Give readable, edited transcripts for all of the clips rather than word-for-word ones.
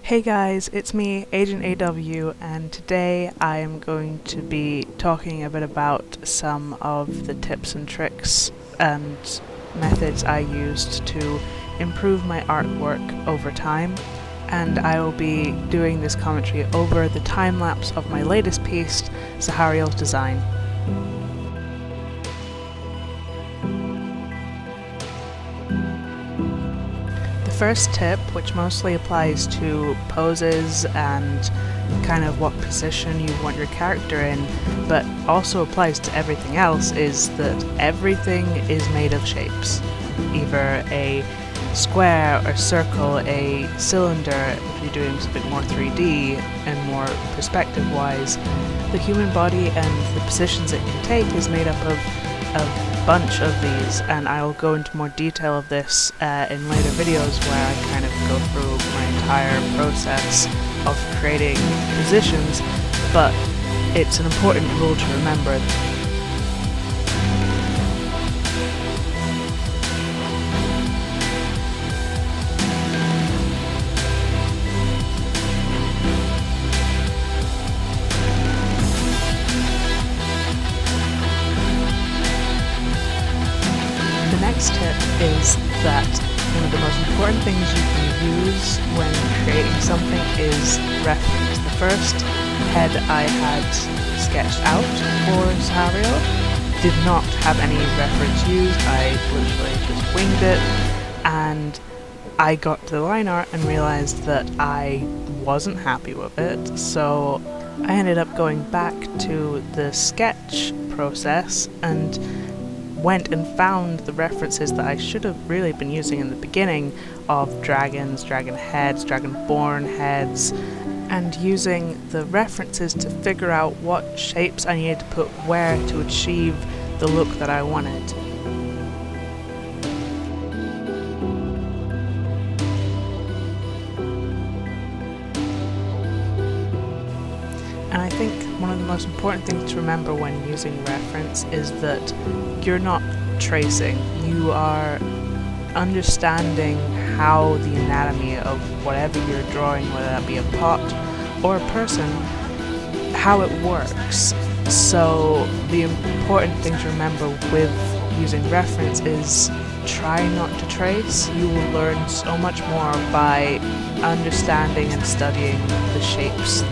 Hey guys, it's me, Agent AW, and today I am going to be talking a bit about some of the tips and tricks and methods I used to improve my artwork over time, and I will be doing this commentary over the time lapse of my latest piece, Zarhariel's design. The first tip, which mostly applies to poses and kind of what position you want your character in, but also applies to everything else, is that everything is made of shapes. Either a square, a circle, a cylinder, if you're doing something more 3D and more perspective-wise. The human body and the positions it can take is made up of a bunch of these, and I will go into more detail of this in later videos where I kind of go through my entire process of creating positions, but it's an important rule to remember. The next tip is that one of the most important things you can use when creating something is reference. The first head I had sketched out for Zarhariel did not have any reference used. I literally just winged it, and I got to the line art and realized that I wasn't happy with it, so I ended up going back to the sketch process and went and found the references that I should have really been using in the beginning of dragons, dragon heads, dragonborn heads, and using the references to figure out what shapes I needed to put where to achieve the look that I wanted. And I think one of the most important things to remember when using reference is that you're not tracing, you are understanding how the anatomy of whatever you're drawing, whether that be a pot or a person, how it works. So the important thing to remember with using reference is try not to trace. You will learn so much more by understanding and studying the shapes.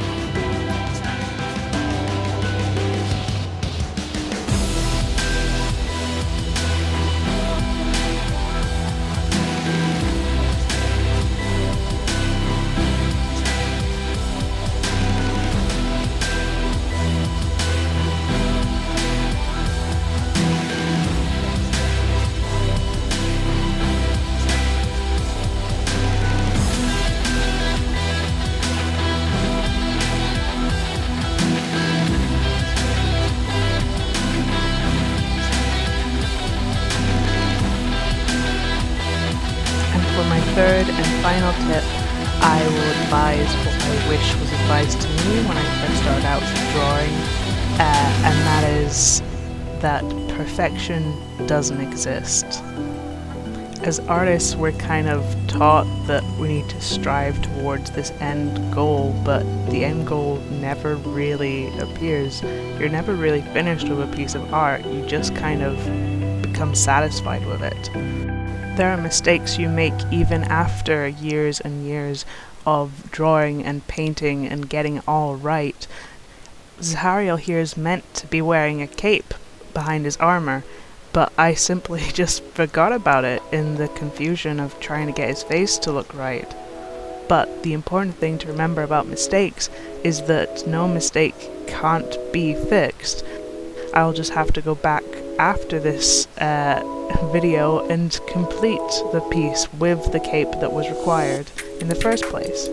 For my third and final tip, I will advise what I wish was advised to me when I first started out drawing, and that is that perfection doesn't exist. As artists, we're kind of taught that we need to strive towards this end goal, but the end goal never really appears. You're never really finished with a piece of art, you just kind of become satisfied with it. There are mistakes you make even after years and years of drawing and painting and getting it all right. Zarhariel here is meant to be wearing a cape behind his armor, but I simply just forgot about it in the confusion of trying to get his face to look right. But the important thing to remember about mistakes is that no mistake can't be fixed. I'll just have to go back after this video and complete the piece with the cape that was required in the first place.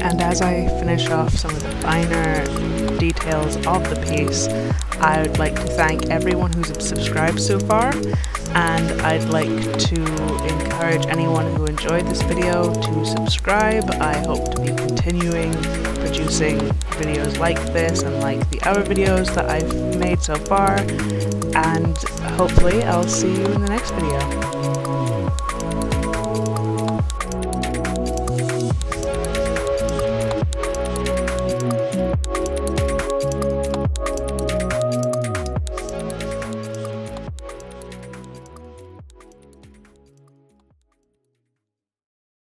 And as I finish off some of the finer details of the piece. I would like to thank everyone who's subscribed so far, and I'd like to encourage anyone who enjoyed this video to subscribe. I hope to be continuing producing videos like this and like the other videos that I've made so far, and hopefully I'll see you in the next video.